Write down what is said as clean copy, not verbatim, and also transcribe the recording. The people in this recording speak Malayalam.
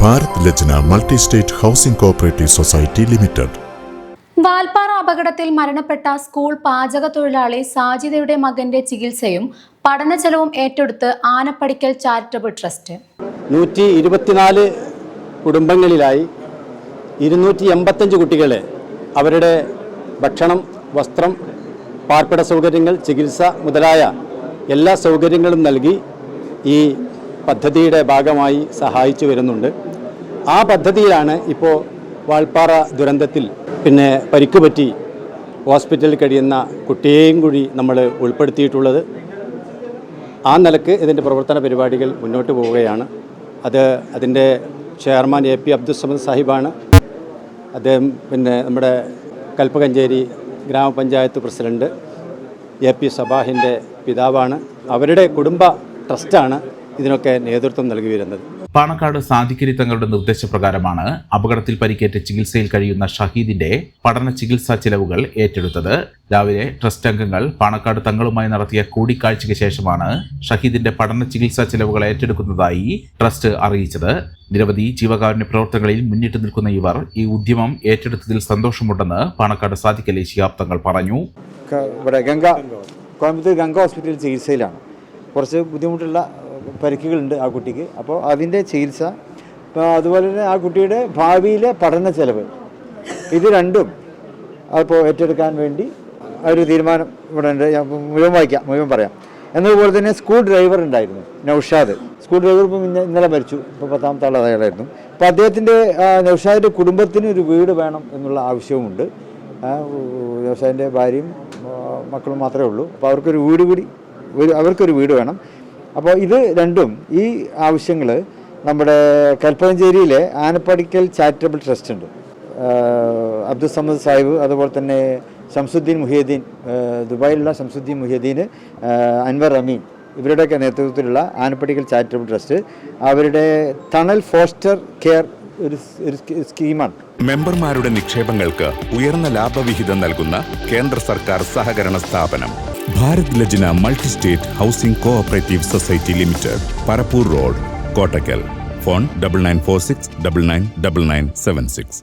Bharat Lajna multi state housing cooperative society limited. Valparai അപകടത്തിൽ മരണപ്പെട്ട സ്കൂൾ പാചക തൊഴിലാളി സാജിദയുടെ മകന്റെ ചികിത്സയും പഠന ചെലവും ഏറ്റെടുത്ത് ആനപ്പടിക്കൽ ചാരിറ്റബിൾ ട്രസ്റ്റ്. 124 കുടുംബങ്ങളിലായി 285 കുട്ടികളെ അവരുടെ ഭക്ഷണം, വസ്ത്രം, പാർപ്പിട സൗകര്യങ്ങൾ, ചികിത്സ മുതലായ എല്ലാ സൗകര്യങ്ങളും നൽകി ഈ പദ്ധതിയുടെ ഭാഗമായി സഹായിച്ചു വരുന്നുണ്ട്. ആ പദ്ധതിയിലാണ് ഇപ്പോൾ വാൽപ്പാറ ദുരന്തത്തിൽ പരിക്ക് പറ്റി ഹോസ്പിറ്റലിൽ കഴിയുന്ന കുട്ടിയെയും കൂടി നമ്മൾ ഉൾപ്പെടുത്തിയിട്ടുള്ളത്. ആ നിലക്ക് ഇതിൻ്റെ പ്രവർത്തന പരിപാടികൾ മുന്നോട്ട് പോവുകയാണ്. അതിൻ്റെ ചെയർമാൻ AP അബ്ദുൽ സമദ് സാഹിബാണ്. അദ്ദേഹം നമ്മുടെ കൽപ്പകഞ്ചേരി ഗ്രാമപഞ്ചായത്ത് പ്രസിഡന്റ് AP സബാഹിൻ്റെ പിതാവാണ്. അവരുടെ കുടുംബ ട്രസ്റ്റാണ് ഇതിനൊക്കെ നേതൃത്വം നൽകി വരുന്നത്. പാണക്കാട് സാദിഖലി തങ്ങളുടെ നിർദ്ദേശപ്രകാരമാണ് അപകടത്തിൽ പരിക്കേറ്റ് ചികിത്സയിൽ കഴിയുന്ന ഷഹീദിന്റെ പഠന ചികിത്സാ ചെലവുകൾ ഏറ്റെടുത്തത്. രാവിലെ ട്രസ്റ്റ് അംഗങ്ങൾ പാണക്കാട് തങ്ങളുമായി നടത്തിയ കൂടിക്കാഴ്ചയ്ക്ക് ശേഷമാണ് ഷഹീദിന്റെ പഠന ചികിത്സാ ചെലവുകൾ ഏറ്റെടുക്കുന്നതായി ട്രസ്റ്റ് അറിയിച്ചത്. നിരവധി ജീവകാരുണ്യ പ്രവർത്തനങ്ങളിൽ മുന്നിട്ട് നിൽക്കുന്ന ഇവർ ഈ ഉദ്യമം ഏറ്റെടുത്തതിൽ സന്തോഷമുണ്ടെന്ന് പാണക്കാട് സാദിഖലി ശിഹാബ് തങ്ങൾ പറഞ്ഞു. കോയമ്പത്തൂർ ഗംഗ ഹോസ്പിറ്റലിൽ ചികിത്സയിലാണ്. കുറച്ച് ബുദ്ധിമുട്ടുള്ള പരിക്കുകളുണ്ട് ആ കുട്ടിക്ക്. അപ്പോൾ അതിൻ്റെ ചികിത്സ, അതുപോലെ തന്നെ ആ കുട്ടിയുടെ ഭാവിയിലെ പഠന ചെലവ്, ഇത് രണ്ടും അപ്പോൾ ഏറ്റെടുക്കാൻ വേണ്ടി ഒരു തീരുമാനം ഇവിടെ ഉണ്ട്. ഞാൻ മുഴുവൻ പറയാം. എന്നതുപോലെ തന്നെ സ്കൂൾ ഡ്രൈവർ ഉണ്ടായിരുന്നു, നൗഷാദ്. സ്കൂൾ ഡ്രൈവർ ഇപ്പം ഇന്നലെ മരിച്ചു. ഇപ്പോൾ 10ാമത്തെ ആൾ അയാളായിരുന്നു. അപ്പോൾ അദ്ദേഹത്തിൻ്റെ നൗഷാദിൻ്റെ കുടുംബത്തിന് ഒരു വീട് വേണം എന്നുള്ള ആവശ്യവുമുണ്ട്. നൗഷാദിൻ്റെ ഭാര്യയും മക്കളും മാത്രമേ ഉള്ളൂ. അപ്പോൾ അവർക്കൊരു വീട് വേണം. അപ്പോൾ ഇത് രണ്ടും, ഈ ആവശ്യങ്ങൾ നമ്മുടെ കൽപ്പകഞ്ചേരിയിലെ ആനപ്പടിക്കൽ ചാരിറ്റബിൾ ട്രസ്റ്റ് ഉണ്ട്, അബ്ദുൽ സമദ് സാഹിബ്, അതുപോലെ തന്നെ ശംസുദ്ദീൻ മുഹിയുദ്ദീൻ, ദുബായിലുള്ള ശംസുദ്ദീൻ മുഹിയുദ്ദീൻ, അൻവർ അമീൻ, ഇവരുടെയൊക്കെ നേതൃത്വത്തിലുള്ള ആനപ്പടിക്കൽ ചാരിറ്റബിൾ ട്രസ്റ്റ് അവരുടെ തണൽ ഫോസ്റ്റർ കെയർ ഒരു സ്കീമാണ്. മെമ്പർമാരുടെ നിക്ഷേപങ്ങൾക്ക് ഉയർന്ന ലാഭവിഹിതം നൽകുന്ന കേന്ദ്ര സർക്കാർ സഹകരണ സ്ഥാപനം Bharat Lajna multi state housing cooperative society limited, Parappur road, Kottakkal. Phone 9946999976.